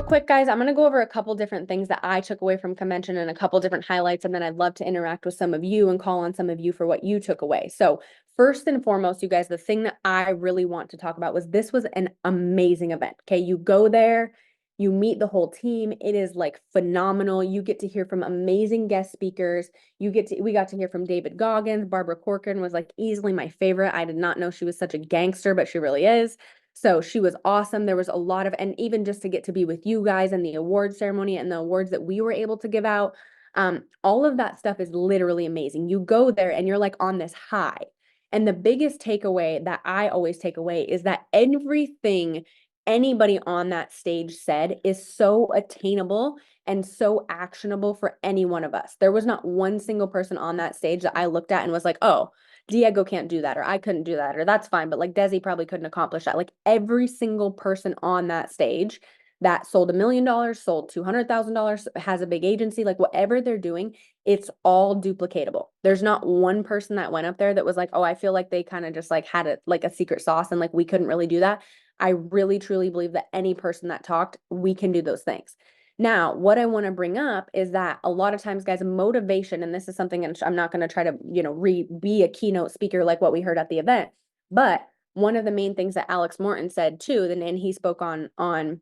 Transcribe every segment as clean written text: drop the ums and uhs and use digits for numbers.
quick, guys, I'm going to go over a couple different things that I took away from convention and a couple different highlights, and then I'd love to interact with some of you and call on some of you for what you took away. So first and foremost, you guys, the thing that I really want to talk about was this was an amazing event. Okay, you go there, you meet the whole team. It is like phenomenal. You get to hear from amazing guest speakers. We got to hear from David Goggins. Barbara Corcoran was like easily my favorite. I did not know she was such a gangster, but she really is. So she was awesome. There was a lot of, and even just to get to be with you guys and the award ceremony and the awards that we were able to give out, all of that stuff is literally amazing. You go there and you're like on this high. And the biggest takeaway that I always take away is that everything anybody on that stage said is so attainable and so actionable for any one of us. There was not one single person on that stage that I looked at and was like, oh, Diego can't do that, or I couldn't do that, or that's fine, but like Desi probably couldn't accomplish that. Like every single person on that stage that sold $1 million, sold $200,000, has a big agency, like whatever they're doing, it's all duplicatable. There's not one person that went up there that was like, oh, I feel like they kind of just like had it like a secret sauce and like we couldn't really do that. I really truly believe that any person that talked, we can do those things. Now, what I want to bring up is that a lot of times, guys, motivation, and this is something, and I'm not going to try to, be a keynote speaker like what we heard at the event, but one of the main things that Alex Morton said too, and he spoke on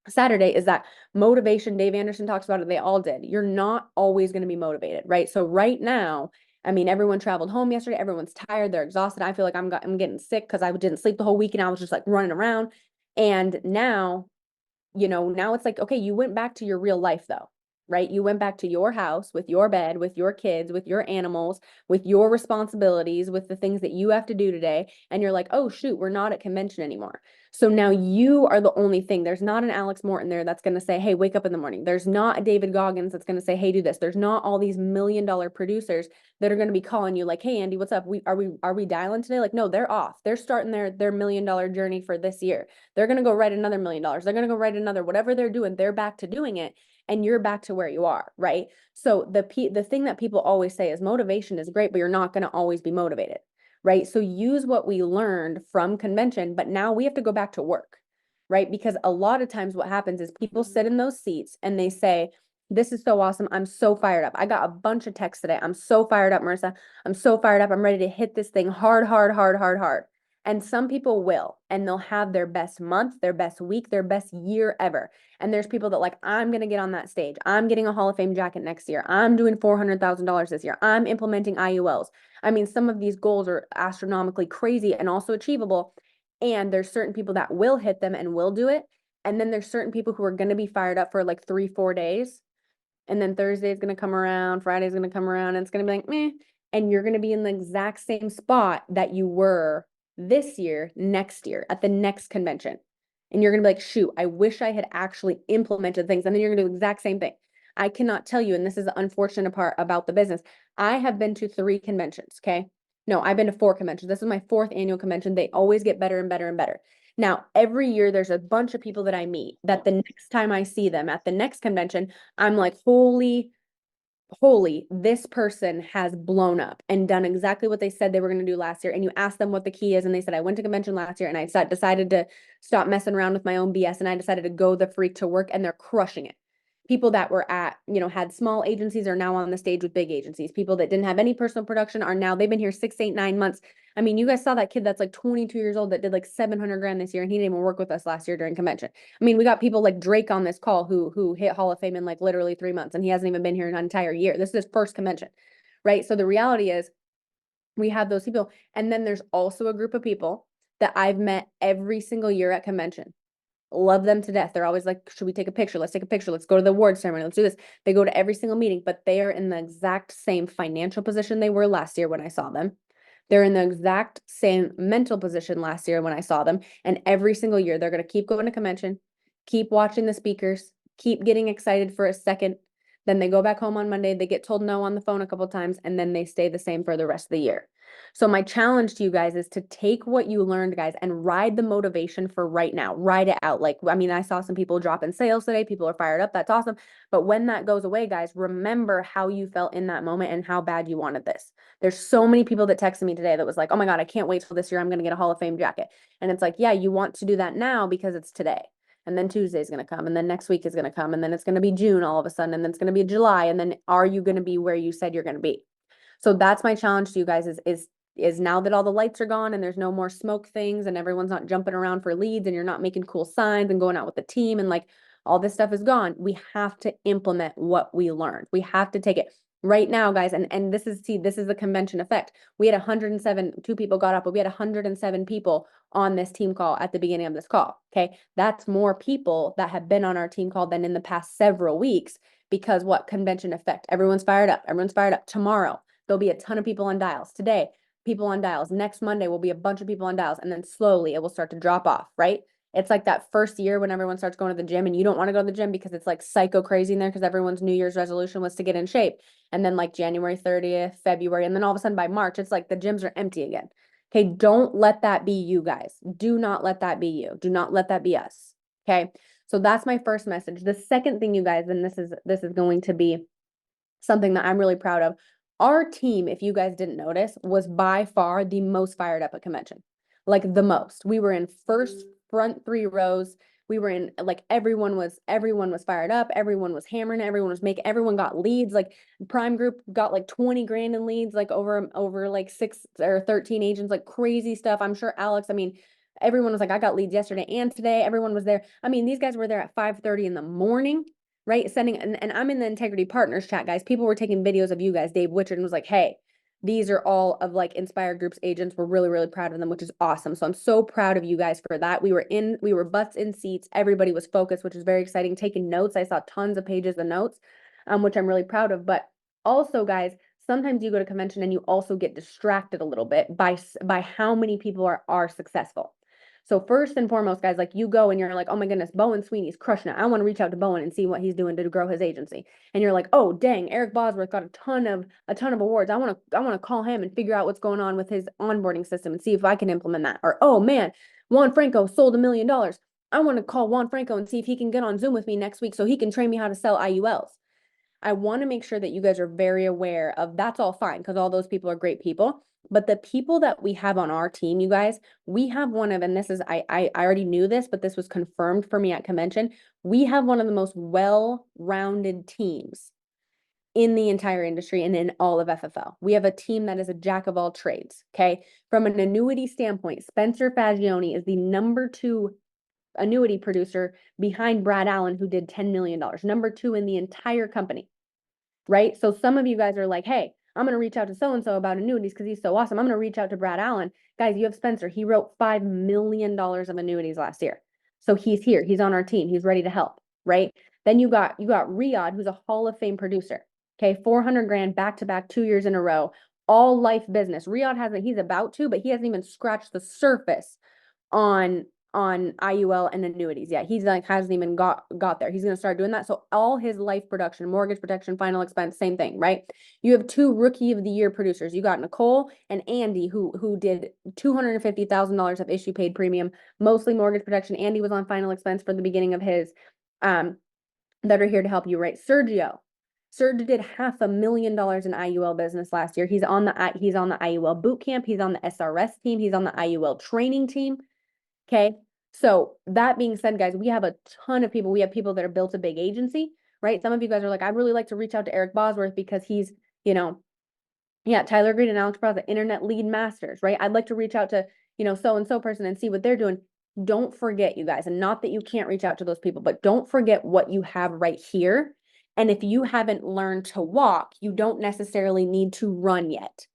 Saturday, is that motivation, Dave Anderson talks about it, they all did. You're not always going to be motivated, right? So right now, I mean, everyone traveled home yesterday. Everyone's tired. They're exhausted. I feel like I'm getting sick because I didn't sleep the whole week and I was just like running around. And now, now it's like, okay, you went back to your real life though, right? You went back to your house with your bed, with your kids, with your animals, with your responsibilities, with the things that you have to do today. And you're like, oh, shoot, we're not at convention anymore. So now you are the only thing. There's not an Alex Morton there that's going to say, hey, wake up in the morning. There's not a David Goggins that's going to say, hey, do this. There's not all these $1 million producers that are going to be calling you like, hey, Andy, what's up? Are we dialing today? Like, no, they're off. They're starting their $1 million journey for this year. They're going to go write another $1 million. They're going to go write another, whatever they're doing, they're back to doing it. And you're back to where you are, right? So the thing that people always say is motivation is great, but you're not going to always be motivated, right? So use what we learned from convention, but now we have to go back to work, right? Because a lot of times what happens is people sit in those seats and they say, this is so awesome. I'm so fired up. I got a bunch of texts today. I'm so fired up, Marissa. I'm so fired up. I'm ready to hit this thing hard, hard, hard, hard, hard. And some people will, and they'll have their best month, their best week, their best year ever. And there's people that like, I'm going to get on that stage. I'm getting a Hall of Fame jacket next year. I'm doing $400,000 this year. I'm implementing IULs. I mean, some of these goals are astronomically crazy and also achievable. And there's certain people that will hit them and will do it. And then there's certain people who are going to be fired up for like 3-4 days. And then Thursday is going to come around, Friday is going to come around, and it's going to be like, meh. And you're going to be in the exact same spot that you were this year, next year, at the next convention. And you're going to be like, shoot, I wish I had actually implemented things. And then you're going to do the exact same thing. I cannot tell you, and this is the unfortunate part about the business. I have been to 3 conventions, okay? No, I've been to 4 conventions. This is my 4th annual convention. They always get better and better and better. Now, every year there's a bunch of people that I meet that the next time I see them at the next convention, I'm like, holy, this person has blown up and done exactly what they said they were going to do last year. And you ask them what the key is, and they said, I went to convention last year and I decided to stop messing around with my own BS, and I decided to go the freak to work, and they're crushing it. People that were had small agencies are now on the stage with big agencies. People that didn't have any personal production are now, they've been here 6, 8, 9 months. I mean, you guys saw that kid that's like 22 years old that did like 700 grand this year, and he didn't even work with us last year during convention. I mean, we got people like Drake on this call who hit Hall of Fame in like literally 3 months, and he hasn't even been here an entire year. This is his first convention, right? So the reality is we have those people. And then there's also a group of people that I've met every single year at convention. Love them to death. They're always like, should we take a picture? Let's take a picture. Let's go to the award ceremony. Let's do this. They go to every single meeting, but they are in the exact same financial position they were last year when I saw them. They're in the exact same mental position last year when I saw them. And every single year, they're going to keep going to convention, keep watching the speakers, keep getting excited for a second. Then they go back home on Monday. They get told no on the phone a couple of times, and then they stay the same for the rest of the year. So my challenge to you guys is to take what you learned, guys, and ride the motivation for right now. Ride it out. Like, I mean, I saw some people drop in sales today. People are fired up. That's awesome. But when that goes away, guys, remember how you felt in that moment and how bad you wanted this. There's so many people that texted me today that was like, oh my God, I can't wait till this year. I'm going to get a Hall of Fame jacket. And it's like, yeah, you want to do that now because it's today. and then Tuesday's going to come, and then next week is going to come, and then it's going to be June all of a sudden, and then it's going to be July, and then are you going to be where you said you're going to be? So that's my challenge to you guys is now that all the lights are gone and there's no more smoke things and everyone's not jumping around for leads and you're not making cool signs and going out with the team and like all this stuff is gone, we have to implement what we learned. We have to take it right now, guys. And this is the convention effect. We had 107, two people got up, but we had 107 people on this team call at the beginning of this call. Okay. That's more people that have been on our team call than in the past several weeks because what convention effect? Everyone's fired up. Everyone's fired up. Tomorrow, there'll be a ton of people on dials. Today, people on dials. Next Monday will be a bunch of people on dials. And then slowly it will start to drop off, right? It's like that first year when everyone starts going to the gym and you don't want to go to the gym because it's like psycho crazy in there because everyone's New Year's resolution was to get in shape. And then like January 30th, February, and then all of a sudden by March, it's like the gyms are empty again. Okay, don't let that be you guys. Do not let that be you. Do not let that be us. Okay, so that's my first message. The second thing, you guys, and this is going to be something that I'm really proud of. Our team, if you guys didn't notice, was by far the most fired up at convention. Like the most. We were in first front three rows. We were in like everyone was fired up. Everyone was hammering. Everyone got leads. Like Prime Group got like 20 grand in leads, like over like 6 or 13 agents, like crazy stuff. I'm sure Alex, I mean, everyone was like, I got leads yesterday and today. Everyone was there. I mean, these guys were there at 5:30 in the morning, right? Sending, and I'm in the Integrity Partners chat, guys. People were taking videos of you guys. Dave Wichard was like, hey, these are all of like Inspired Group's agents. We're really, really proud of them, which is awesome. So I'm so proud of you guys for that. We were butts in seats. Everybody was focused, which is very exciting. Taking notes. I saw tons of pages of notes, which I'm really proud of. But also, guys, sometimes you go to convention and you also get distracted a little bit by how many people are successful. So first and foremost, guys, like you go and you're like, oh my goodness, Bowen Sweeney's crushing it. I want to reach out to Bowen and see what he's doing to grow his agency. And you're like, oh dang, Eric Bosworth got a ton of awards. I want to call him and figure out what's going on with his onboarding system and see if I can implement that. Or oh man, Juan Franco sold $1 million. I want to call Juan Franco and see if he can get on Zoom with me next week so he can train me how to sell IULs. I want to make sure that you guys are very aware of that's all fine because all those people are great people. But the people that we have on our team, you guys, we have one of, and this is, I already knew this, but this was confirmed for me at convention. We have one of the most well-rounded teams in the entire industry and in all of FFL. We have a team that is a jack of all trades. Okay. From an annuity standpoint, Spencer Fagioni is the number 2 annuity producer behind Brad Allen, who did $10 million, number 2 in the entire company, right? So some of you guys are like, hey, I'm going to reach out to so-and-so about annuities because he's so awesome. I'm going to reach out to Brad Allen. Guys, you have Spencer. He wrote $5 million of annuities last year. So he's here. He's on our team. He's ready to help, right? Then you got Riyadh, who's a Hall of Fame producer. Okay, 400 grand back-to-back 2 years in a row, all life business. Riyadh he's about to, but he hasn't even scratched the surface on IUL and annuities. Yeah, he's like hasn't even got there. He's going to start doing that. So all his life production, mortgage protection, final expense, same thing, right? You have 2 rookie of the year producers. You got Nicole and Andy who did $250,000 of issue paid premium, mostly mortgage protection. Andy was on final expense for the beginning of his that are here to help you, right? Sergio did $500,000 in IUL business last year. He's on the IUL boot camp. He's on the SRS team. He's on the IUL training team. Okay. So that being said, guys, we have a ton of people. We have people that are built a big agency, right? Some of you guys are like, I'd really like to reach out to Eric Bosworth because he's, Tyler Green and Alex Braza, internet lead masters, right? I'd like to reach out to, so-and-so person and see what they're doing. Don't forget, you guys, and not that you can't reach out to those people, but don't forget what you have right here. And if you haven't learned to walk, you don't necessarily need to run yet.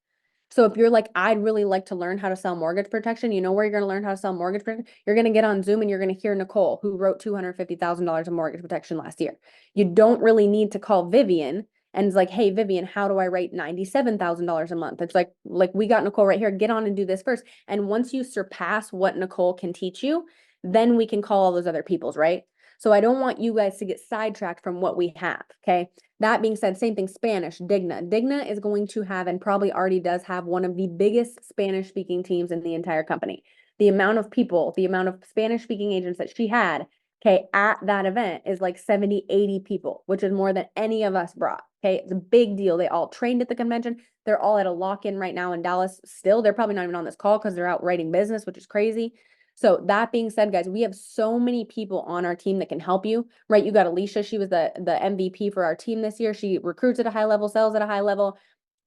So if you're like, I'd really like to learn how to sell mortgage protection, you know where you're going to learn how to sell mortgage protection? You're going to get on Zoom and you're going to hear Nicole, who wrote $250,000 of mortgage protection last year. You don't really need to call Vivian and it's like, hey, Vivian, how do I write $97,000 a month? It's like we got Nicole right here. Get on and do this first. And once you surpass what Nicole can teach you, then we can call all those other people's, right? So I don't want you guys to get sidetracked from what we have. Okay. That being said, same thing, Spanish, Digna. Digna is going to have, and probably already does have, one of the biggest Spanish speaking teams in the entire company. The amount of people, the amount of Spanish speaking agents that she had, okay, at that event is like 70, 80 people, which is more than any of us brought. Okay. It's a big deal. They all trained at the convention. They're all at a lock-in right now in Dallas still. They're probably not even on this call because they're out writing business, which is crazy. So that being said, guys, we have so many people on our team that can help you, right? You got Alicia. She was the MVP for our team this year. She recruits at a high level, sells at a high level,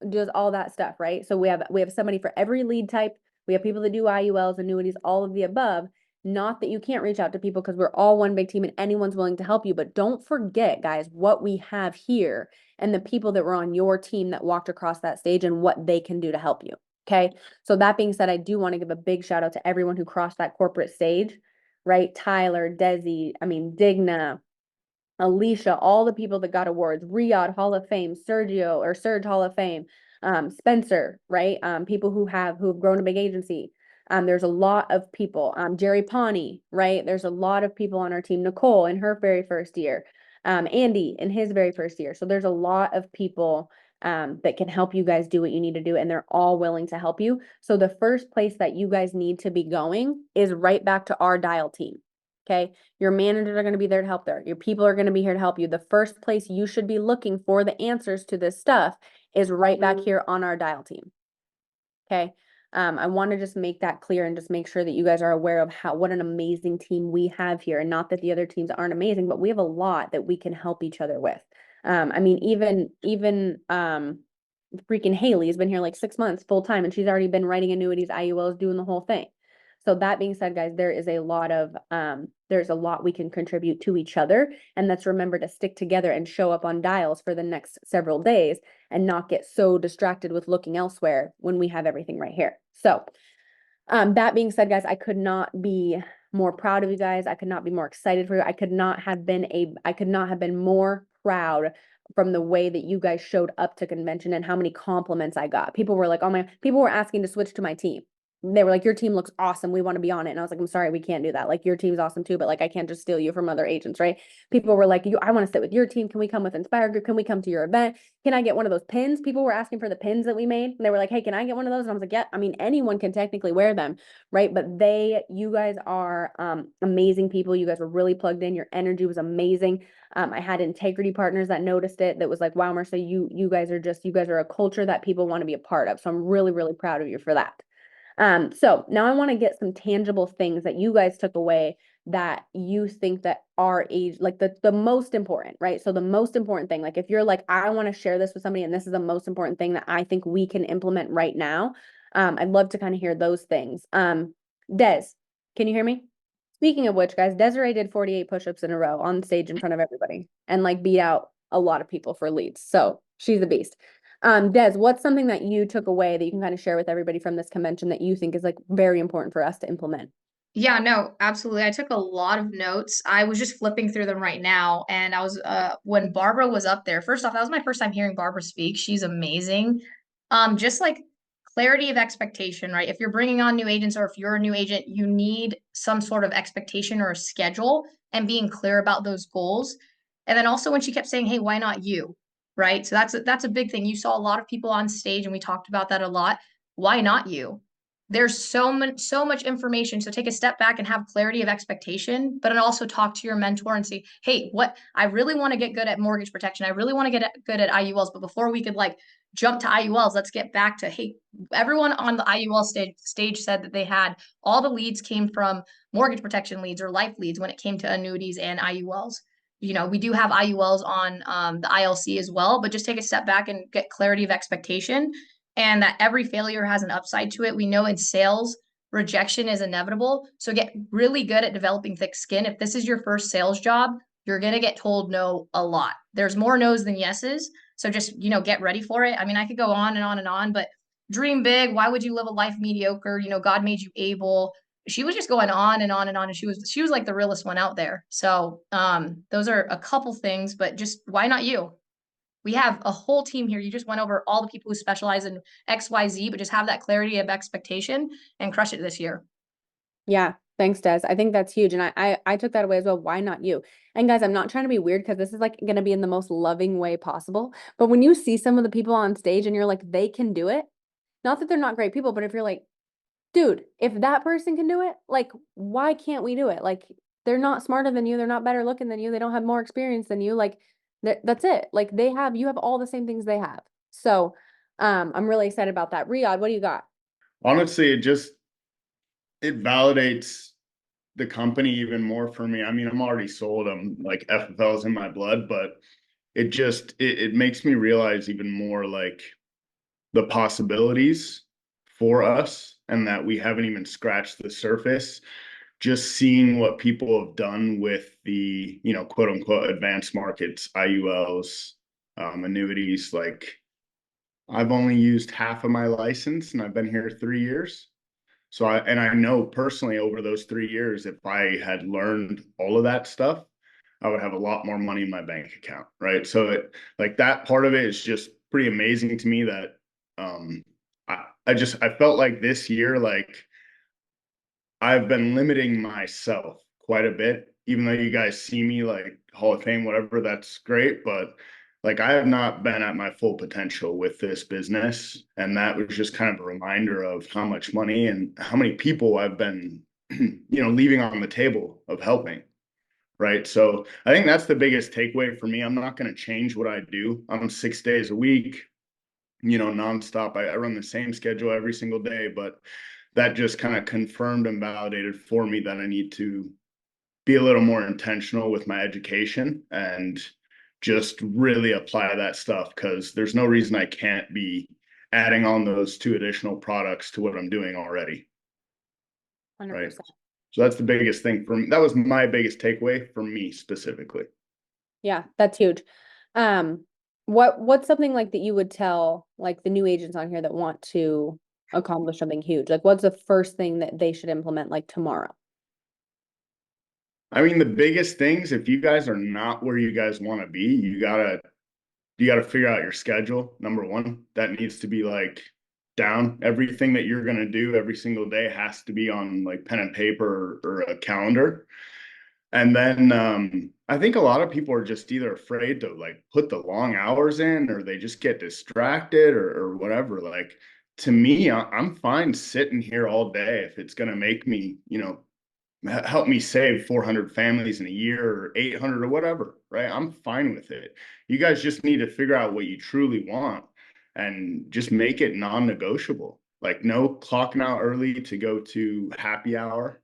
does all that stuff, right? So we have somebody for every lead type. We have people that do IULs, annuities, all of the above. Not that you can't reach out to people because we're all one big team and anyone's willing to help you. But don't forget, guys, what we have here and the people that were on your team that walked across that stage and what they can do to help you. Okay. So that being said, I do want to give a big shout out to everyone who crossed that corporate stage, right? Tyler, Desi, Digna, Alicia, all the people that got awards, Riyadh Hall of Fame, Sergio or Serge Hall of Fame, Spencer, right? People who've grown a big agency. There's a lot of people. Jerry Pawnee, right? There's a lot of people on our team. Nicole in her very first year. Andy in his very first year. So there's a lot of people that can help you guys do what you need to do, and they're all willing to help you. So the first place that you guys need to be going is right back to our dial team. Okay. Your managers are going to be there to help there. Your people are going to be here to help you. The first place you should be looking for the answers to this stuff is right back here on our dial team. Okay. I want to just make that clear and just make sure that you guys are aware of what an amazing team we have here. And not that the other teams aren't amazing, but we have a lot that we can help each other with. Even freaking Haley has been here like 6 months full time, and she's already been writing annuities, IULs, doing the whole thing. So that being said, guys, there's a lot we can contribute to each other. And let's remember to stick together and show up on dials for the next several days and not get so distracted with looking elsewhere when we have everything right here. So that being said, guys, I could not be more proud of you guys. I could not be more excited for you. I could not have been more proud from the way that you guys showed up to convention and how many compliments I got. People were like, people were asking to switch to my team. They were like, your team looks awesome. We want to be on it. And I was like, I'm sorry, we can't do that. Like, your team's awesome too, but like, I can't just steal you from other agents, right? People were like, I want to sit with your team. Can we come with Inspire Group? Can we come to your event? Can I get one of those pins? People were asking for the pins that we made. And they were like, hey, can I get one of those? And I was like, yeah, anyone can technically wear them, right? But you guys are amazing people. You guys were really plugged in. Your energy was amazing. I had integrity partners that noticed it. That was like, wow, Marcia, you guys are a culture that people want to be a part of. So I'm really, really proud of you for that. So now I want to get some tangible things that you guys took away that you think that our age, like the most important, right? So the most important thing, like if you're like, I want to share this with somebody and this is the most important thing that I think we can implement right now. I'd love to kind of hear those things. Des, can you hear me? Speaking of which, guys, Desiree did 48 push-ups in a row on stage in front of everybody and like beat out a lot of people for leads. So she's a beast. Des, what's something that you took away that you can kind of share with everybody from this convention that you think is like very important for us to implement? Yeah, no, absolutely. I took a lot of notes. I was just flipping through them right now, and I was when Barbara was up there. First off, that was my first time hearing Barbara speak. She's amazing. Just like clarity of expectation, right? If you're bringing on new agents or if you're a new agent, you need some sort of expectation or a schedule and being clear about those goals. And then also when she kept saying, "Hey, why not you?" Right? So that's a big thing. You saw a lot of people on stage, and we talked about that a lot. Why not you? There's so much information, so take a step back and have clarity of expectation, but then also talk to your mentor and say, hey, what I really want to get good at mortgage protection, I really want to get good at IULs, but before we could like jump to IULs, let's get back to, hey, everyone on the IUL stage said that they had all the leads came from mortgage protection leads or life leads when it came to annuities and IULs. We do have IULs on the ILC as well, but just take a step back and get clarity of expectation and that every failure has an upside to it. We know in sales, rejection is inevitable. So get really good at developing thick skin. If this is your first sales job, you're going to get told no a lot. There's more no's than yeses. So just, get ready for it. I could go on and on and on, but dream big. Why would you live a life mediocre? God made you able. She was just going on and on and on. And she was like the realest one out there. So those are a couple things, but just why not you? We have a whole team here. You just went over all the people who specialize in XYZ, but just have that clarity of expectation and crush it this year. Yeah. Thanks, Des. I think that's huge. And I took that away as well. Why not you? And guys, I'm not trying to be weird because this is like going to be in the most loving way possible. But when you see some of the people on stage and you're like, they can do it, not that they're not great people, but if you're like, dude, if that person can do it, like, why can't we do it? Like, they're not smarter than you. They're not better looking than you. They don't have more experience than you. Like, that's it. Like, you have all the same things they have. So, I'm really excited about that. Riyadh, what do you got? Honestly, it validates the company even more for me. I mean, I'm already sold. I'm like FFL's in my blood, but it makes me realize even more like the possibilities for us and that we haven't even scratched the surface. Just seeing what people have done with the, quote unquote advanced markets, IULs, annuities, like I've only used half of my license and I've been here 3 years. So I know personally over those 3 years, if I had learned all of that stuff, I would have a lot more money in my bank account, right? So like that part of it is just pretty amazing to me that um I felt like this year, like I've been limiting myself quite a bit, even though you guys see me like Hall of Fame, whatever, that's great. But like I have not been at my full potential with this business. And that was just kind of a reminder of how much money and how many people I've been, leaving on the table of helping. Right. So I think that's the biggest takeaway for me. I'm not going to change what I do. I'm 6 days a week, nonstop. I run the same schedule every single day, but that just kind of confirmed and validated for me that I need to be a little more intentional with my education and just really apply that stuff because there's no reason I can't be adding on those two additional products to what I'm doing already. Right. 100%. So that's the biggest thing for me. That was my biggest takeaway for me specifically. Yeah, that's huge. Um, what's something like that you would tell like the new agents on here that want to accomplish something huge? Like what's the first thing that they should implement like tomorrow? I mean, the biggest things, if you guys are not where you guys want to be, you gotta figure out your schedule. Number one, that needs to be like down. Everything that you're gonna do every single day has to be on like pen and paper or a calendar. And then I think a lot of people are just either afraid to like put the long hours in or they just get distracted or whatever. Like to me, I'm fine sitting here all day if it's gonna make me, help me save 400 families in a year or 800 or whatever, right? I'm fine with it. You guys just need to figure out what you truly want and just make it non-negotiable. Like no clocking out early to go to happy hour,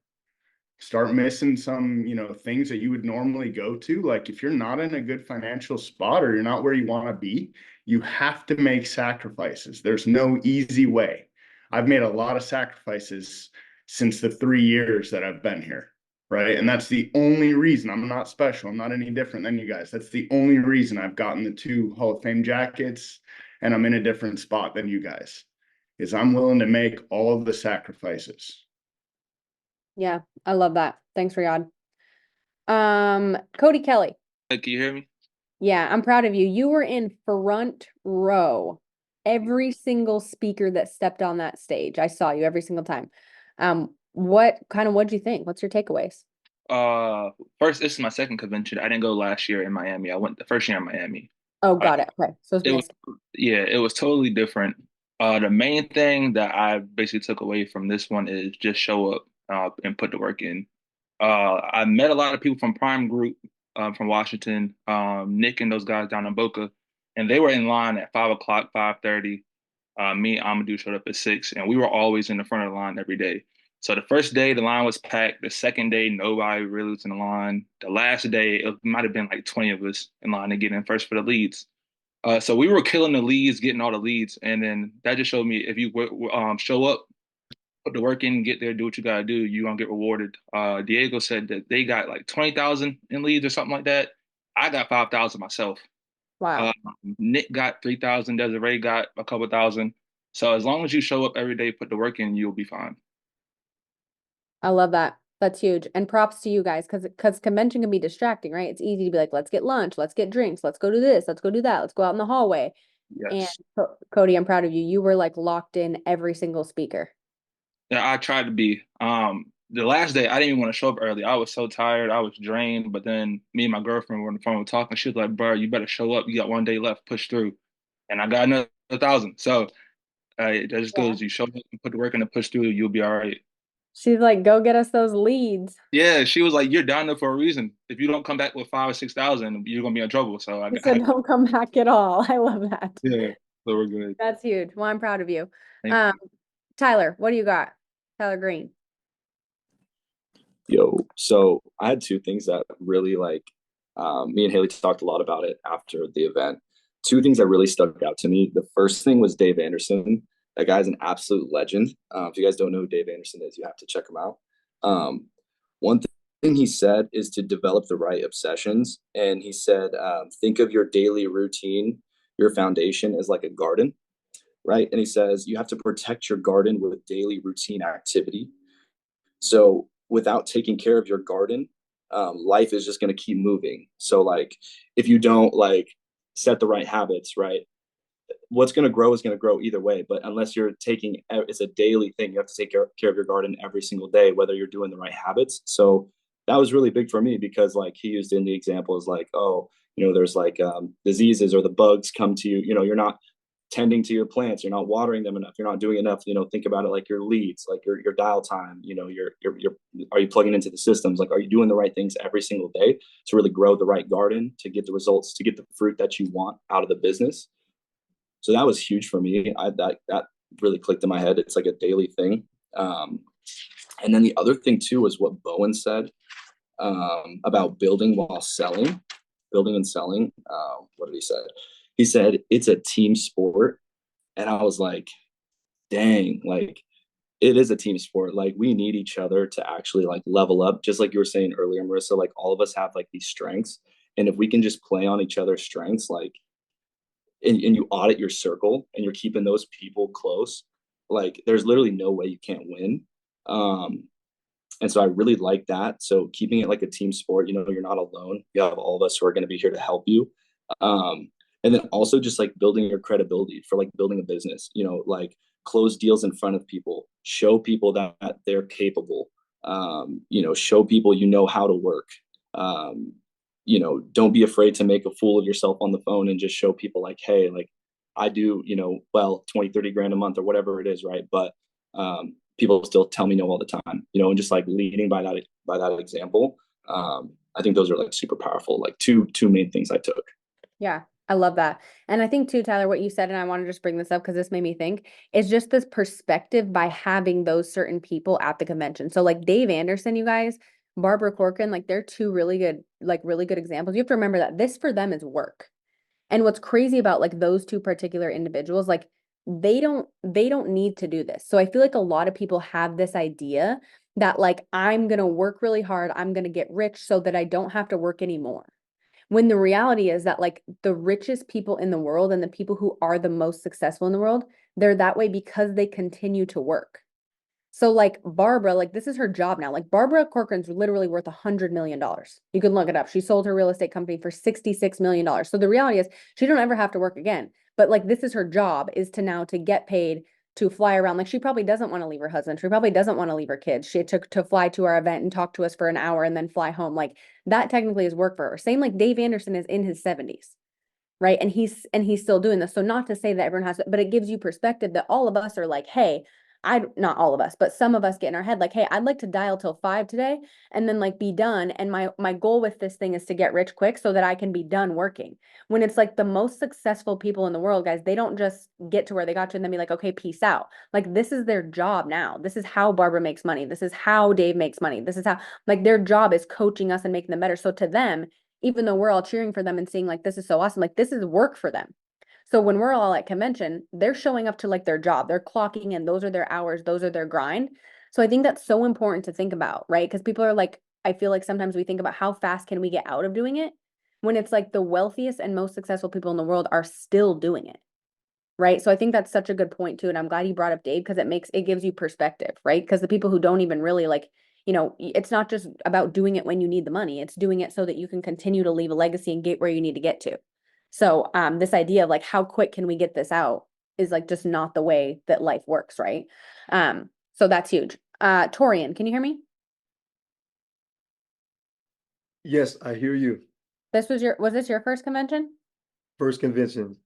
start missing some, things that you would normally go to. Like if you're not in a good financial spot or you're not where you want to be, you have to make sacrifices. There's no easy way. I've made a lot of sacrifices since the 3 years that I've been here. Right. And that's the only reason. I'm not special. I'm not any different than you guys. That's the only reason I've gotten the 2 Hall of Fame jackets and I'm in a different spot than you guys is I'm willing to make all of the sacrifices. Yeah, I love that. Thanks, Riyadh. Cody Kelly. Can you hear me? Yeah, I'm proud of you. You were in front row. Every single speaker that stepped on that stage, I saw you every single time. What'd you think? What's your takeaways? Uh, First, this is my second convention. I didn't go last year in Miami. I went the first year in Miami. Oh, Uh, got it. Okay. So it's it was, mixed. yeah, it was totally different. The main thing that I basically took away from this one is just show up, and put the work in. I met a lot of people from Prime Group, from Washington, Nick and those guys down in Boca, and they were in line at 5 o'clock, 5:30. Me and Amadou showed up at 6, and we were always in the front of the line every day. So the first day, the line was packed. The second day, nobody really was in the line. The last day, it might have been like 20 of us in line to get in first for the leads. So we were killing the leads, getting all the leads, and then that just showed me if you show up, put the work in, get there, do what you gotta do, you're gonna get rewarded. Diego said that they got like 20,000 in leads or something like that. I got 5,000 myself. Wow. Uh, Nick got 3,000. Desiree got a couple thousand. So as long as you show up every day, put the work in, you'll be fine. I love that. That's huge. And props to you guys because convention can be distracting, right? It's easy to be like, let's get lunch, let's get drinks, let's go do this, let's go do that, let's go out in the hallway. And Yes. Cody, I'm proud of you. You were like locked in every single speaker. Yeah, I tried to be. The last day, I didn't even want to show up early. I was so tired. I was drained. But then me and my girlfriend were on the phone talking. She was like, bro, you better show up. You got one day left. Push through. And I got another 1,000. So that just Yeah. goes, you show up and put the work in and push through, you'll be all right. She's like, go get us those leads. Yeah, she was like, you're down there for a reason. If you don't come back with 5 or 6,000, you're gonna be in trouble. So She said, don't come back at all. I love that. yeah, so we're good. That's huge. Well, I'm proud of you. Thank Um, you. Tyler, what do you got? Tyler Green. Yo, so I had two things that really like me and Haley talked a lot about it after the event. Two things that really stuck out to me. The first thing was Dave Anderson. That guy's an absolute legend. If you guys don't know who Dave Anderson is, you have to check him out. One thing he said is to develop the right obsessions. And he said, think of your daily routine, your foundation as like a garden, right? And he says you have to protect your garden with daily routine activity. So without taking care of your garden, life is just going to keep moving. So like if you don't like set the right habits, right, what's going to grow is going to grow either way. But unless you're taking, it's a daily thing. You have to take care of your garden every single day, whether you're doing the right habits. So that was really big for me because like he used in the examples like, oh, there's like diseases or the bugs come to you, you're not tending to your plants, you're not watering them enough, you're not doing enough, think about it like your leads, like your dial time, your are you plugging into the systems, like are you doing the right things every single day to really grow the right garden, to get the results, to get the fruit that you want out of the business. So that was huge for me. That really clicked in my head. It's like a daily thing. And then the other thing too was what Bowen said about building while selling, building and selling. What did he say? He said it's a team sport. And I was like, dang, like it is a team sport. Like we need each other to actually like level up. Just like you were saying earlier, Marissa, like all of us have like these strengths. And if we can just play on each other's strengths, like, and you audit your circle and you're keeping those people close, like there's literally no way you can't win. And so I really like that. So keeping it like a team sport, you're not alone. You have all of us who are going to be here to help you. And then also just like building your credibility for like building a business, like close deals in front of people, show people that they're capable, show people how to work. Don't be afraid to make a fool of yourself on the phone and just show people like, hey, like I do, 20, 30 grand a month or whatever it is, right? But people still tell me no all the time, and just like leading by that example. I think those are like super powerful, like two main things I took. Yeah, I love that. And I think too, Tyler, what you said, and I want to just bring this up because this made me think, is just this perspective by having those certain people at the convention. So like Dave Anderson, you guys, Barbara Corcoran, like they're two really good examples. You have to remember that this for them is work. And what's crazy about like those two particular individuals, like they don't need to do this. So I feel like a lot of people have this idea that like I'm going to work really hard, I'm going to get rich so that I don't have to work anymore. When the reality is that like the richest people in the world and the people who are the most successful in the world, they're that way because they continue to work. So like Barbara, like this is her job now. Like Barbara Corcoran's literally worth $100 million. You can look it up. She sold her real estate company for $66 million. So the reality is she don't ever have to work again. But like this is her job, is to now to get paid to fly around. Like she probably doesn't want to leave her husband. She probably doesn't want to leave her kids. She took to fly to our event and talk to us for an hour and then fly home. Like that technically is work for her. Same like Dave Anderson is in his 70s. Right. And he's still doing this. So not to say that everyone has to, but it gives you perspective that all of us are like, hey, not all of us, but some of us get in our head like, hey, I'd like to dial till 5 today and then like be done. And my goal with this thing is to get rich quick so that I can be done working. When it's like the most successful people in the world, guys, they don't just get to where they got to and then be like, okay, peace out. Like this is their job now. This is how Barbara makes money. This is how Dave makes money. This is how like their job is coaching us and making them better. So to them, even though we're all cheering for them and seeing like, this is so awesome, like this is work for them. So when we're all at convention, they're showing up to like their job, they're clocking in, those are their hours, those are their grind. So I think that's so important to think about, right? Because people are like, I feel like sometimes we think about how fast can we get out of doing it when it's like the wealthiest and most successful people in the world are still doing it. Right. So I think that's such a good point too. And I'm glad you brought up Dave because it gives you perspective, right? Because the people who don't even really like, it's not just about doing it when you need the money. It's doing it so that you can continue to leave a legacy and get where you need to get to. So this idea of like, how quick can we get this out is like just not the way that life works, right? So that's huge. Torian, can you hear me? Yes, I hear you. Was this your first convention? First convention.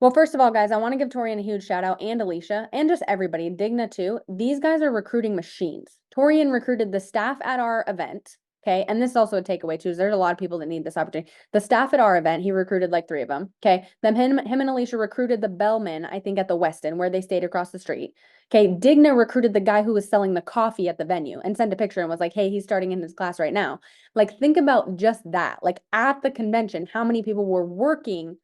Well, first of all, guys, I want to give Torian a huge shout out and Alicia and just everybody, Digna too. These guys are recruiting machines. Torian recruited the staff at our event Okay. And this is also a takeaway too, is there's a lot of people that need this opportunity. The staff at our event, he recruited like 3 of them. Okay. Then him and Alicia recruited the bellman, I think at the Westin where they stayed across the street. Okay. Digna recruited the guy who was selling the coffee at the venue and sent a picture and was like, hey, he's starting in his class right now. Like, think about just that. Like at the convention, how many people were working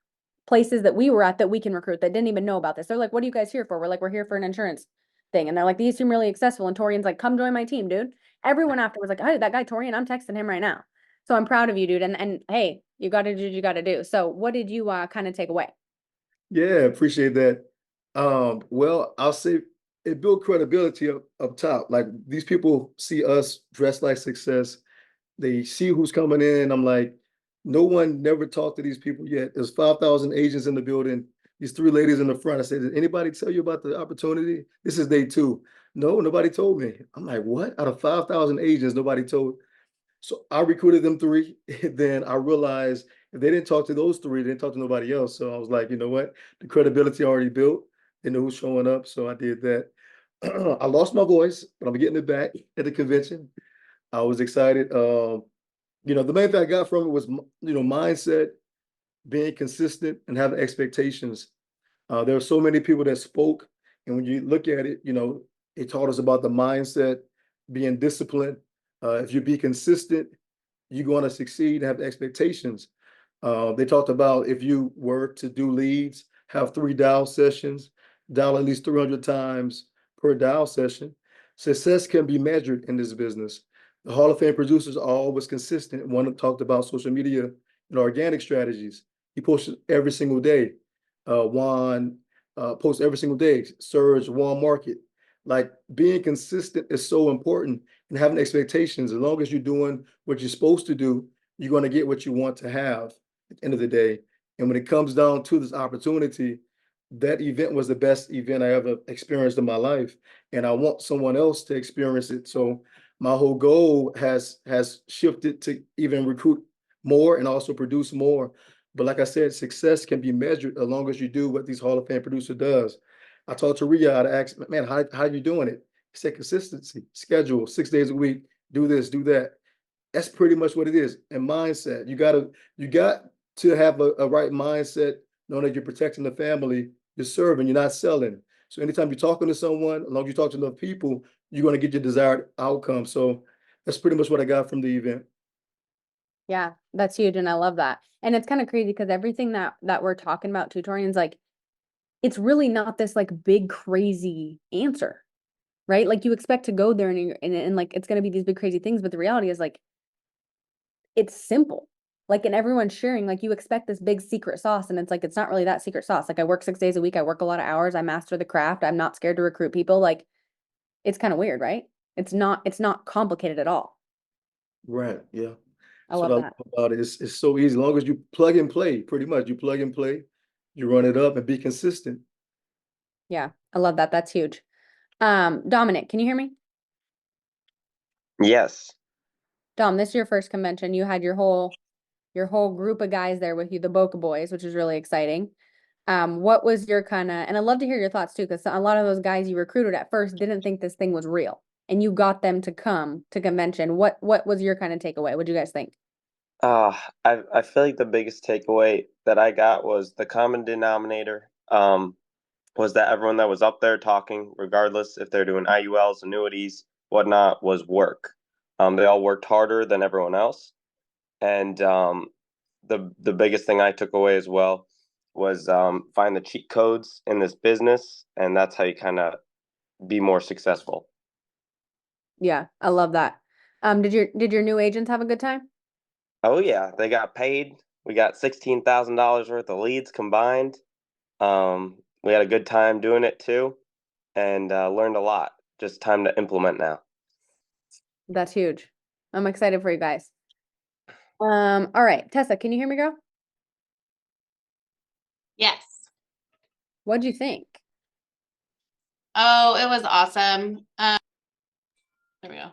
places that we were at that we can recruit that didn't even know about this. They're like, what are you guys here for? We're like, we're here for an insurance thing. And they're like, these seem really accessible. And Torian's like, come join my team, dude. Everyone after was like, hey, that guy Torian, I'm texting him right now. So I'm proud of you, dude. And hey, you got to do what you got to do. So what did you kind of take away? Yeah, appreciate that. Well, I'll say it built credibility up top. Like these people see us dressed like success. They see who's coming in. I'm like, no one never talked to these people yet. There's 5,000 agents in the building. These 3 ladies in the front. I said, did anybody tell you about the opportunity? This is day 2. No, nobody told me. I'm like, what? Out of 5,000 agents, nobody told. So I recruited them 3. Then I realized if they didn't talk to those 3, they didn't talk to nobody else. So I was like, you know what? The credibility already built. They know who's showing up. So I did that. I lost my voice, but I'm getting it back at the convention. I was excited. The main thing I got from it was, mindset, being consistent and having expectations. There are so many people that spoke, and when you look at it, it taught us about the mindset, being disciplined. If you be consistent, you're going to succeed and have expectations. They talked about if you were to do leads, have 3 dial sessions, dial at least 300 times per dial session. Success can be measured in this business. The Hall of Fame producers are always consistent. One talked about social media and organic strategies. He posted every single day. Juan posts every single day. Serge, Juan Market. Like being consistent is so important and having expectations. As long as you're doing what you're supposed to do, you're going to get what you want to have at the end of the day. And when it comes down to this opportunity, that event was the best event I ever experienced in my life. And I want someone else to experience it. So my whole goal has shifted to even recruit more and also produce more. But like I said, success can be measured as long as you do what these Hall of Fame producer does. I talked to Riyadh, I asked, man, how are you doing it? He said consistency, schedule, 6 days a week, do this, do that. That's pretty much what it is. And mindset. You got to have a right mindset, knowing that you're protecting the family, you're serving, you're not selling. So anytime you're talking to someone, as long as you talk to enough people, you're going to get your desired outcome. So that's pretty much what I got from the event. Yeah, that's huge. And I love that. And it's kind of crazy because everything that we're talking about tutorials, like, it's really not this like big, crazy answer, right? Like you expect to go there and like, it's going to be these big, crazy things. But the reality is like, it's simple. Like, and everyone's sharing, like you expect this big secret sauce and it's like, it's not really that secret sauce. Like I work 6 days a week. I work a lot of hours. I master the craft. I'm not scared to recruit people. Like it's kind of weird, right? It's not complicated at all. Right. Yeah. I That's love what I that. love about it. It's so easy. As long as you plug and play, pretty much. You plug and play, you run it up and be consistent. Yeah, I love that. That's huge. Dominic, can you hear me? Yes. Dom, this is your first convention. You had your whole group of guys there with you, the Boca Boys, which is really exciting. What was your kind of, and I'd love to hear your thoughts too, because a lot of those guys you recruited at first didn't think this thing was real, and you got them to come to convention. What was your kind of takeaway? What do you guys think? Uh, I feel like the biggest takeaway that I got was the common denominator. Was that everyone that was up there talking, regardless if they're doing IULs, annuities, whatnot, was work. They all worked harder than everyone else, and the biggest thing I took away as well was find the cheat codes in this business, and that's how you kind of be more successful. Yeah, I love that. Did your new agents have a good time? Oh yeah, they got paid. We got $16,000 worth of leads combined. We had a good time doing it too, and learned a lot. Just time to implement now. That's huge. I'm excited for you guys. All right, Tessa, can you hear me, girl? Yes. What'd you think? Oh, it was awesome. There we go.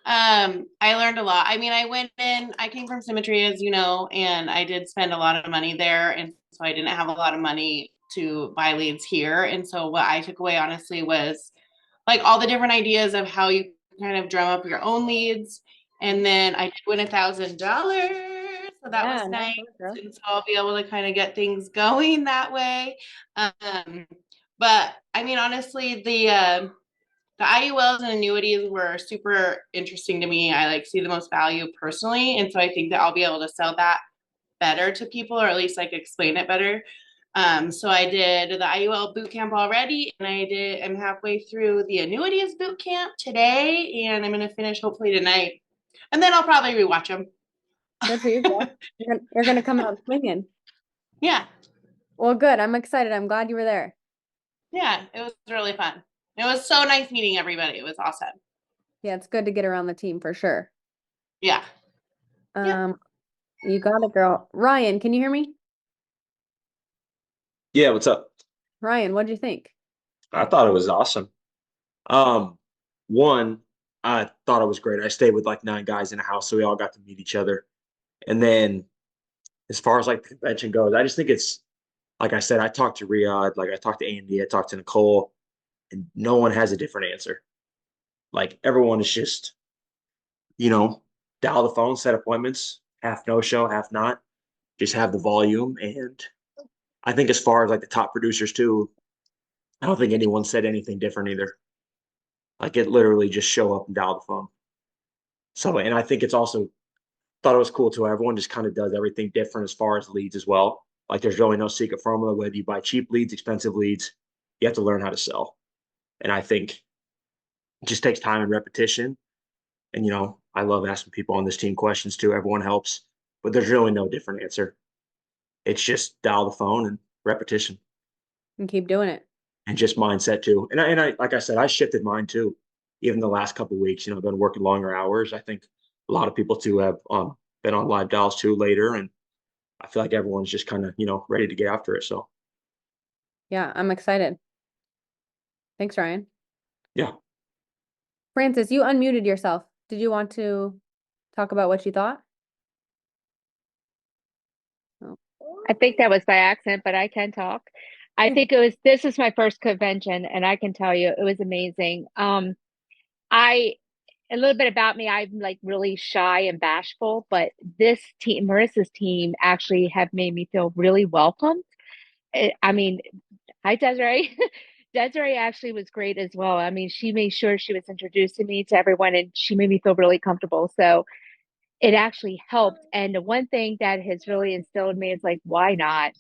I learned a lot. I mean, I came from Symmetry, as you know, and I did spend a lot of money there. And so I didn't have a lot of money to buy leads here. And so what I took away, honestly, was like all the different ideas of how you kind of drum up your own leads And then I did win $1,000. So that was Yeah, nice. nice, girl. And so I'll be able to kind of get things going that way. But I mean, honestly, the IULs and annuities were super interesting to me. I like see the most value personally. And so I think that I'll be able to sell that better to people, or at least like explain it better. So I did the IUL boot camp already, and I'm halfway through the annuities boot camp today, and I'm going to finish hopefully tonight. And then I'll probably rewatch them. Good for you, girl. You're gonna come out swinging. Yeah. Well, good. I'm excited. I'm glad you were there. Yeah. It was really fun. It was so nice meeting everybody. It was awesome. Yeah, it's good to get around the team for sure. Yeah. You got it, girl. Ryan, can you hear me? Yeah, what's up? Ryan, what'd you think? I thought it was awesome. Um, One, I thought it was great. I stayed with like 9 guys in a house, so we all got to meet each other. And then as far as like the convention goes, I just think it's like I said, I talked to Riyadh, like I talked to Andy, I talked to Nicole, and no one has a different answer. Like everyone is just, dial the phone, set appointments, half no show, half not, just have the volume. And I think as far as like the top producers too, I don't think anyone said anything different either. Like it literally just show up and dial the phone. So, and I think it's also thought it was cool too. Everyone just kind of does everything different as far as leads as well. Like there's really no secret formula. Whether you buy cheap leads, expensive leads, you have to learn how to sell. And I think it just takes time and repetition. And I love asking people on this team questions too. Everyone helps, but there's really no different answer. It's just dial the phone and repetition And keep doing it. and just mindset too. And I like I said, I shifted mine too. Even the last couple of weeks, I've been working longer hours. I think a lot of people too have been on live dials too later, and I feel like everyone's just kind of ready to get after it. So Yeah, I'm excited. Thanks, Ryan. yeah, Francis, you unmuted yourself. Did you want to talk about what you thought? I think that was by accident, but I can talk. I think this is my first convention, and I can tell you it was amazing. A little bit about me, I'm like really shy and bashful, but this team, Marissa's team, actually have made me feel really welcomed. I mean, hi Desiree. Desiree actually was great as well. I mean, she made sure she was introducing me to everyone, and she made me feel really comfortable. So it actually helped. And the one thing that has really instilled in me is like, why not?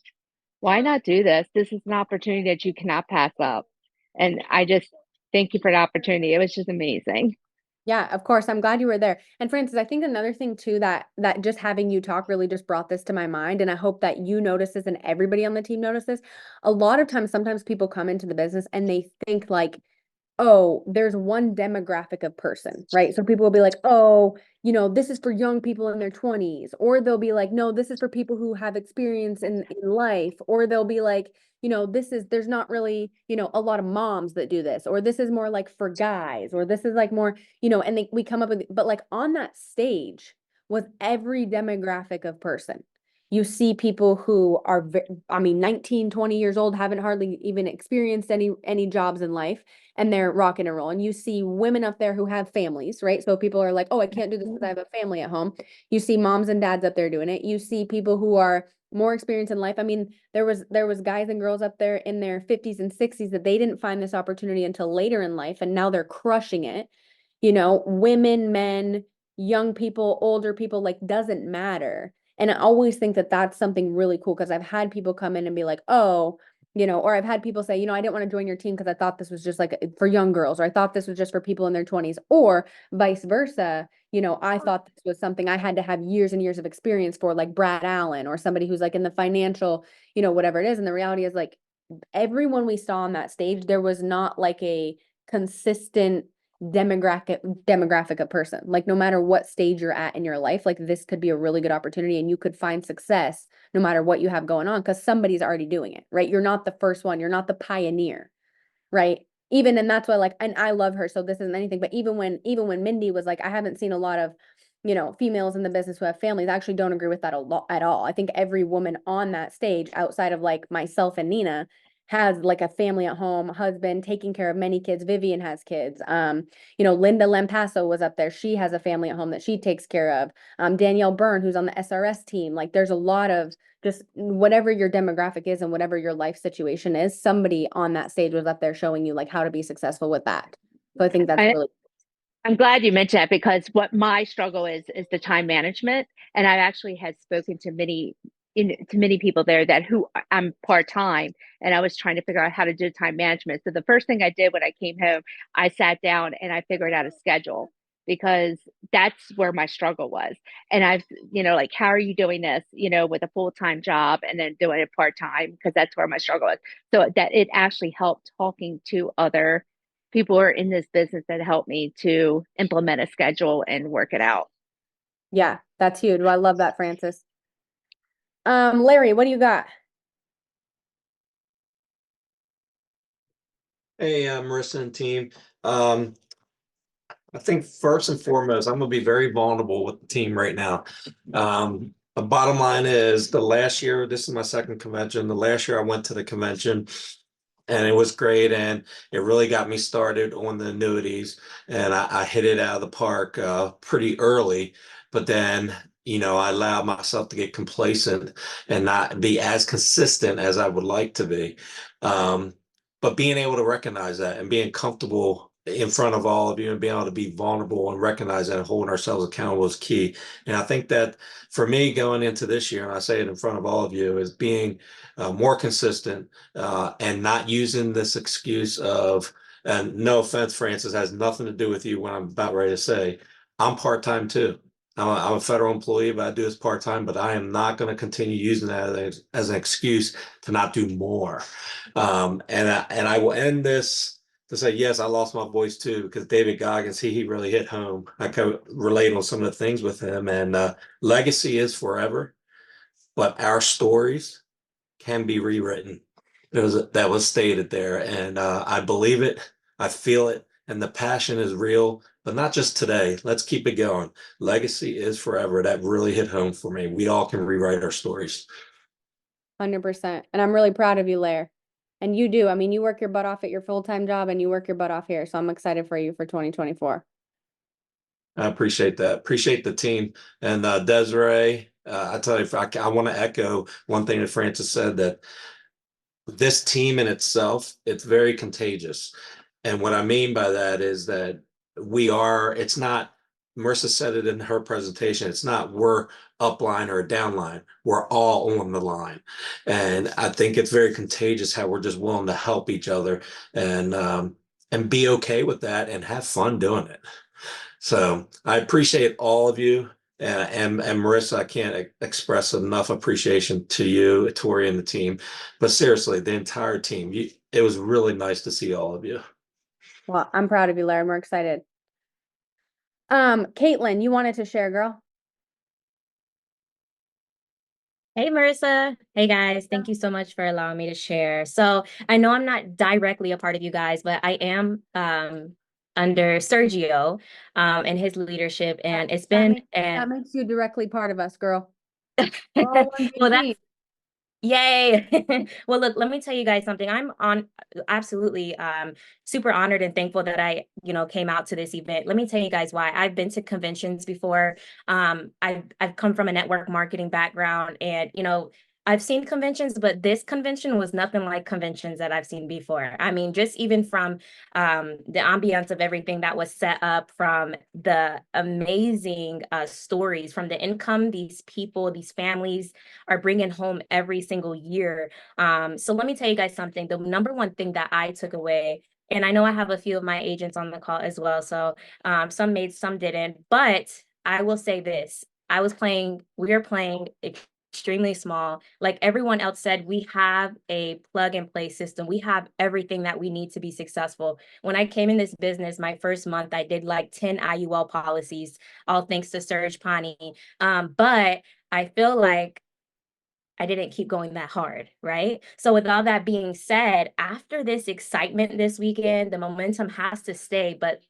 Why not do this? This is an opportunity that you cannot pass up. And I just thank you for the opportunity. It was just amazing. Yeah, of course. I'm glad you were there. And Francis, I think another thing too that just having you talk really just brought this to my mind, and I hope that you notice this and everybody on the team notices. A lot of times, sometimes people come into the business and they think like, oh, there's one demographic of person, right? So people will be like, oh, this is for young people in their 20s, or they'll be like, no, this is for people who have experience in life, or they'll be like, there's not really, a lot of moms that do this, or this is more like for guys, or this is like more, and we come up with, but like on that stage was every demographic of person. You see people who are, 19, 20 years old, haven't hardly even experienced any jobs in life, and they're rocking and roll. And you see women up there who have families, right? So people are like, oh, I can't do this because I have a family at home. You see moms and dads up there doing it. You see people who are more experienced in life. I mean, there was guys and girls up there in their 50s and 60s that they didn't find this opportunity until later in life, and now they're crushing it. Women, men, young people, older people, like doesn't matter. And I always think that that's something really cool, because I've had people come in and be like, oh, or I've had people say, I didn't want to join your team because I thought this was just like for young girls, or I thought this was just for people in their 20s, or vice versa. I thought this was something I had to have years and years of experience for, like Brad Allen, or somebody who's like in the financial, whatever it is. And the reality is, like, everyone we saw on that stage, there was not like a consistent demographic of person. Like, no matter what stage you're at in your life, like this could be a really good opportunity, and you could find success no matter what you have going on, because somebody's already doing it, right? You're not the first one, you're not the pioneer, right? And that's why, like, and I love her, so this isn't anything, but even when Mindy was like, I haven't seen a lot of females in the business who have families, I actually don't agree with that a lot at all. I think every woman on that stage, outside of like myself and Nina, has like a family at home, husband taking care of many kids. Vivian has kids. You know, Linda Lampasso was up there. She has a family at home that she takes care of. Danielle Byrne, who's on the SRS team. Like there's a lot of just whatever your demographic is and whatever your life situation is, somebody on that stage was up there showing you like how to be successful with that. So I think that's I, really I'm glad you mentioned that because what my struggle is the time management, and I actually had spoken to many people there that who I'm part time, and I was trying to figure out how to do time management. So the first thing I did when I came home, I sat down and I figured out a schedule because that's where my struggle was. And I've, like, how are you doing this, with a full time job and then doing it part time? Because that's where my struggle is. So that it actually helped talking to other people who are in this business that helped me to implement a schedule and work it out. yeah, that's huge. Well, I love that, Francis. Larry, what do you got? Hey, Marissa and team. I think first and foremost, I'm going to be very vulnerable with the team right now. The bottom line is the last year, this is my second convention. The last year I went to the convention and it was great. And it really got me started on the annuities. And I hit it out of the park pretty early. But then, I allowed myself to get complacent and not be as consistent as I would like to be. But being able to recognize that and being comfortable in front of all of you and being able to be vulnerable and recognize that and holding ourselves accountable is key. And I think that for me going into this year, and I say it in front of all of you, is being more consistent and not using this excuse of, and no offense, Francis, has nothing to do with you when I'm about ready to say, I'm part-time too. I'm a federal employee, but I do this part-time, but I am not going to continue using that as an excuse to not do more. And I will end this to say, yes, I lost my voice too, because David Goggins, he really hit home. I could relate on some of the things with him, and legacy is forever, but our stories can be rewritten. That was stated there, and I believe it. I feel it, and the passion is real. But not just today. Let's keep it going. Legacy is forever. That really hit home for me. We all can rewrite our stories. 100%. And I'm really proud of you, Lair. And you do. I mean, you work your butt off at your full-time job and you work your butt off here. So I'm excited for you for 2024. I appreciate that. Appreciate the team. And Desiree, I tell you, I want to echo one thing that Francis said, that this team in itself, it's very contagious. And what I mean by that is that it's not, Marissa said it in her presentation, it's not we're upline or downline. We're all on the line. And I think it's very contagious how we're just willing to help each other and be okay with that and have fun doing it. So I appreciate all of you. And Marissa, I can't express enough appreciation to you, Tori, and the team. But seriously, the entire team, it was really nice to see all of you. Well, I'm proud of you, Larry. We're excited. Caitlin, you wanted to share, girl? Hey, Marissa. Hey, guys. Thank you so much for allowing me to share. So I know I'm not directly a part of you guys, but I am under Sergio and his leadership, and it's been That makes you directly part of us, girl. We're all one big well, team. yay. Well, look, let me tell you guys something. I'm absolutely super honored and thankful that I, came out to this event. Let me tell you guys why. I've been to conventions before. I've come from a network marketing background, and I've seen conventions, but this convention was nothing like conventions that I've seen before. I mean, just even from the ambiance of everything that was set up, from the amazing stories, from the income these people, these families are bringing home every single year. So let me tell you guys something. The number one thing that I took away, and I know I have a few of my agents on the call as well, so some made, some didn't, but I will say this. We are playing extremely small. Like everyone else said, we have a plug and play system. We have everything that we need to be successful. When I came in this business, my first month, I did like 10 IUL policies, all thanks to Serge Pani. But I feel like I didn't keep going that hard, right? So with all that being said, after this excitement this weekend, the momentum has to stay, but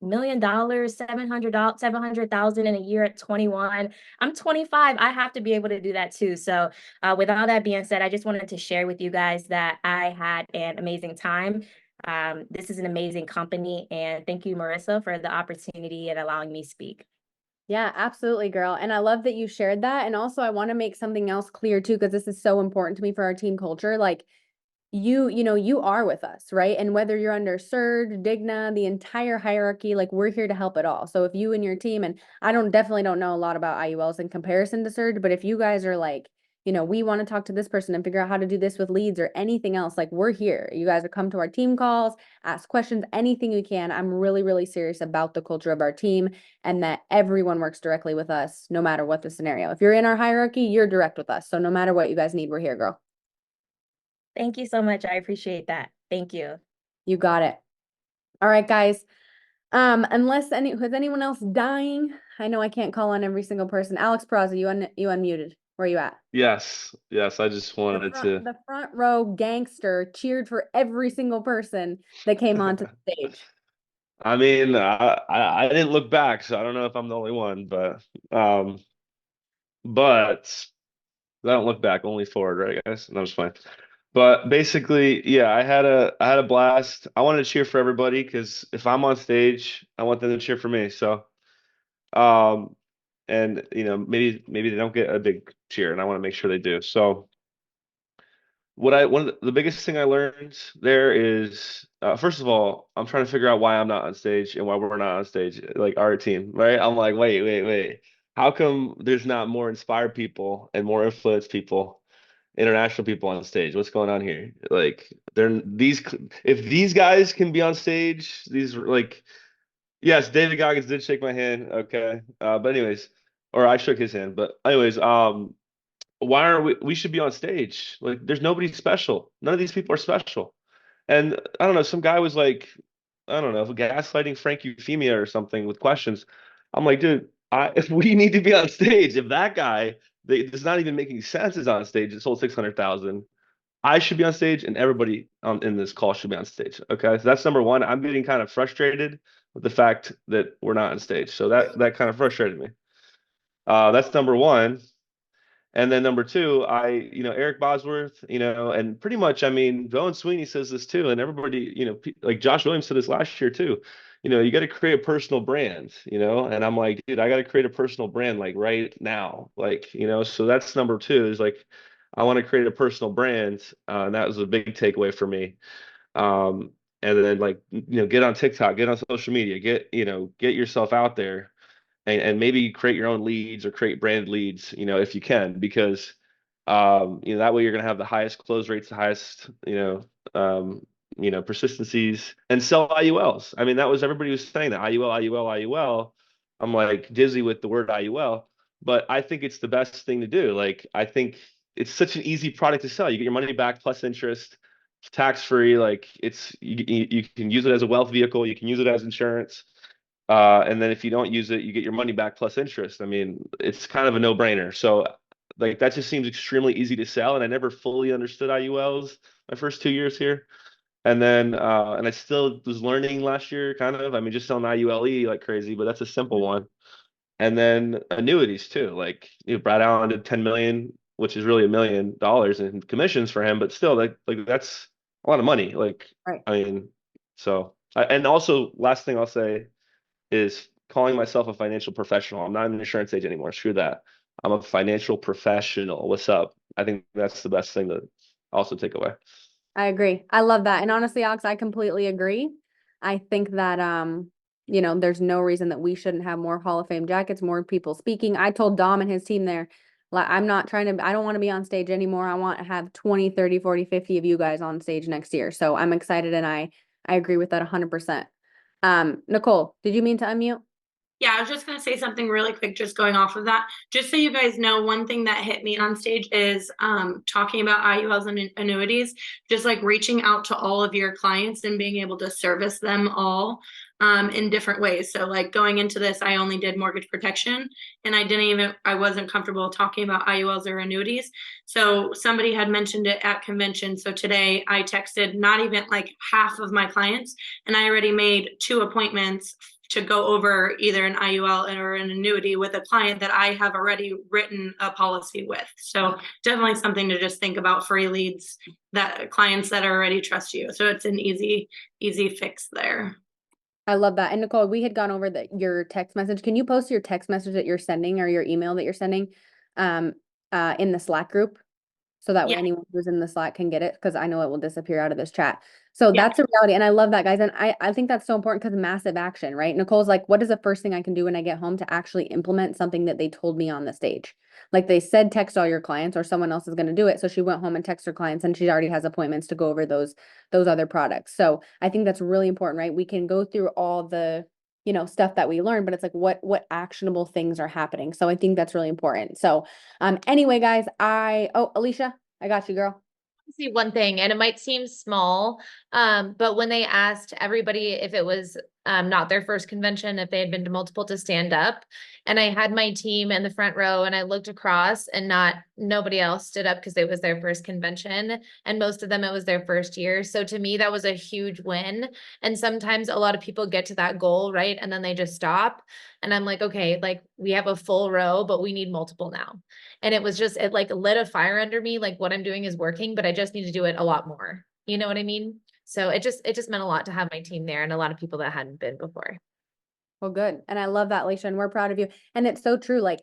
million, $700, 700,000 in a year at 21. I'm 25. I have to be able to do that too. So with all that being said, I just wanted to share with you guys that I had an amazing time. This is an amazing company, and thank you, Marissa, for the opportunity and allowing me to speak. Yeah, absolutely, girl. And I love that you shared that. And also, I want to make something else clear too, because this is so important to me for our team culture. Like, you are with us, right? And whether you're under Surge, Digna, the entire hierarchy, like we're here to help it all. So if you and your team, and I definitely don't know a lot about IULs in comparison to Surge, but if you guys are like, we want to talk to this person and figure out how to do this with leads or anything else, like we're here. You guys are come to our team calls, ask questions, anything you can. I'm really, really serious about the culture of our team and that everyone works directly with us, no matter what the scenario. If you're in our hierarchy, you're direct with us. So no matter what you guys need, we're here, girl. Thank you so much. I appreciate that. Thank you. You got it. All right, guys. Unless has anyone else dying? I know I can't call on every single person. Alex Peraza, you unmuted. Where are you at? Yes, I just wanted to. The front row gangster cheered for every single person that came onto the stage. I mean, I didn't look back, so I don't know if I'm the only one, but I don't look back, only forward, right, guys? No, it's fine. But basically, yeah, I had a blast. I wanted to cheer for everybody because if I'm on stage, I want them to cheer for me. So, um, and maybe they don't get a big cheer, and I want to make sure they do. So, one of the biggest thing I learned there is, first of all, I'm trying to figure out why I'm not on stage and why we're not on stage, like our team, right? I'm like, wait. How come there's not more inspired people and more influenced people, international people on stage? What's going on here? Like, if these guys can be on stage, yes, David Goggins did shake my hand, okay. But anyways, or I shook his hand, but anyways, why are we should be on stage? Like, there's nobody special. None of these people are special. And I don't know, some guy was like, I don't know, gaslighting Frank Euphemia or something with questions. I'm like, dude, if we need to be on stage, if that guy that's not even making sense is on stage, it sold 600,000. I should be on stage, and everybody in this call should be on stage. Okay, so that's number one. I'm getting kind of frustrated with the fact that we're not on stage. So that kind of frustrated me. That's number one. And then number two, Eric Bosworth, and pretty much, I mean, Bowen Sweeney says this too, and everybody, like Josh Williams said this last year too. You got to create a personal brand, and I'm like, dude, I got to create a personal brand like right now, so that's number two is like, I want to create a personal brand, and that was a big takeaway for me. And then get on TikTok, get on social media, get yourself out there and maybe create your own leads or create brand leads, if you can, because that way you're going to have the highest close rates, the highest, persistencies and sell IULs. I mean, that was everybody was saying that IUL. I'm like dizzy with the word IUL, but I think it's the best thing to do. Like, I think it's such an easy product to sell. You get your money back plus interest, tax free. Like you can use it as a wealth vehicle. You can use it as insurance. And then if you don't use it, you get your money back plus interest. I mean, it's kind of a no-brainer. So like that just seems extremely easy to sell. And I never fully understood IULs my first 2 years here. And then and I still was learning last year, kind of. I mean, just selling IULE like crazy, but that's a simple one. And then annuities too. Like Brad Allen did 10 million, which is really $1 million in commissions for him, but still like that's a lot of money. Like, right. I mean, so and also last thing I'll say is calling myself a financial professional. I'm not an insurance agent anymore. Screw that. I'm a financial professional. What's up? I think that's the best thing to also take away. I agree. I love that. And honestly, Alex, I completely agree. I think that, there's no reason that we shouldn't have more Hall of Fame jackets, more people speaking. I told Dom and his team there, like, I don't want to be on stage anymore. I want to have 20, 30, 40, 50 of you guys on stage next year. So I'm excited. And I agree with that 100%. Nicole, did you mean to unmute? Yeah, I was just going to say something really quick, just going off of that. Just so you guys know, one thing that hit me on stage is talking about IULs and annuities, just like reaching out to all of your clients and being able to service them all in different ways. So like going into this, I only did mortgage protection and I wasn't comfortable talking about IULs or annuities. So somebody had mentioned it at convention. So today I texted not even like half of my clients and I already made 2 appointments to go over either an IUL or an annuity with a client that I have already written a policy with. So definitely something to just think about for leads, that clients that already trust you. So it's an easy fix there. I love that. And Nicole, we had gone over your text message. Can you post your text message that you're sending or your email that you're sending in the Slack group? So that way Yeah. anyone who's in the Slack can get it, because I know it will disappear out of this chat. So Yeah. that's a reality. And I love that, guys. And I think that's so important because massive action, right? Nicole's like, what is the first thing I can do when I get home to actually implement something that they told me on the stage? Like they said, text all your clients or someone else is going to do it. So she went home and texted her clients and she already has appointments to go over those other products. So I think that's really important, right? We can go through all the, stuff that we learned, but it's like, what actionable things are happening? So I think that's really important. So anyway, guys, Alicia, I got you, girl. See one thing, and it might seem small, but when they asked everybody if it was not their first convention, if they had been to multiple, to stand up, and I had my team in the front row, and I looked across, and nobody else stood up because it was their first convention, and most of them it was their first year. So to me, that was a huge win. And sometimes a lot of people get to that goal, right, and then they just stop. And I'm like, okay, like we have a full row, but we need multiple now. And it was just, it like lit a fire under me. Like what I'm doing is working, but I just need to do it a lot more. You know what I mean? So it just meant a lot to have my team there and a lot of people that hadn't been before. Well, good. And I love that, Alicia, and we're proud of you. And it's so true. Like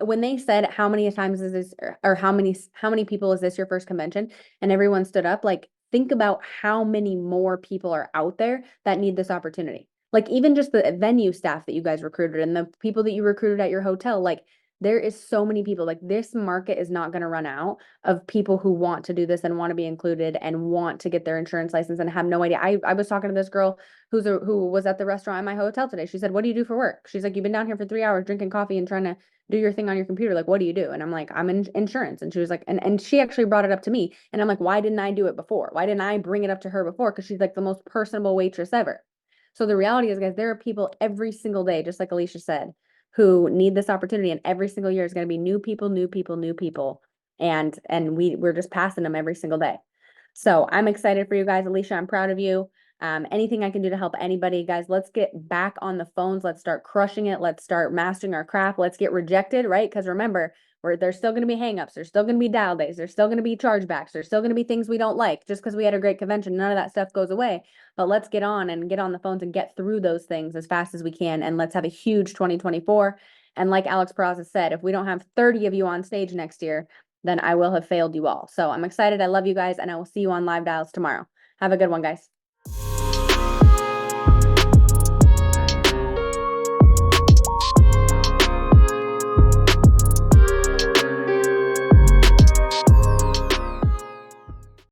when they said, how many times is this, or how many people is this your first convention? And everyone stood up, like, think about how many more people are out there that need this opportunity. Like even just the venue staff that you guys recruited and the people that you recruited at your hotel, like there is so many people. Like this market is not going to run out of people who want to do this and want to be included and want to get their insurance license and have no idea. I was talking to this girl who was at the restaurant at my hotel today. She said, "What do you do for work?" She's like, "You've been down here for 3 hours drinking coffee and trying to do your thing on your computer. Like, what do you do?" And I'm like, "I'm in insurance." And she was like, and she actually brought it up to me. And I'm like, "Why didn't I do it before? Why didn't I bring it up to her before?" Because she's like the most personable waitress ever. So the reality is, guys, there are people every single day, just like Alicia said, who need this opportunity. And every single year is going to be new people, new people, new people. And we're just passing them every single day. So I'm excited for you guys. Alicia, I'm proud of you. Anything I can do to help anybody, guys, let's get back on the phones. Let's start crushing it. Let's start mastering our craft. Let's get rejected, right? Because remember, there's still going to be hangups. There's still going to be dial days. There's still going to be chargebacks. There's still going to be things we don't like. Just because we had a great convention, none of that stuff goes away. But let's get on the phones and get through those things as fast as we can. And let's have a huge 2024. And like Alex Peraza said, if we don't have 30 of you on stage next year, then I will have failed you all. So I'm excited. I love you guys. And I will see you on Live Dials tomorrow. Have a good one, guys.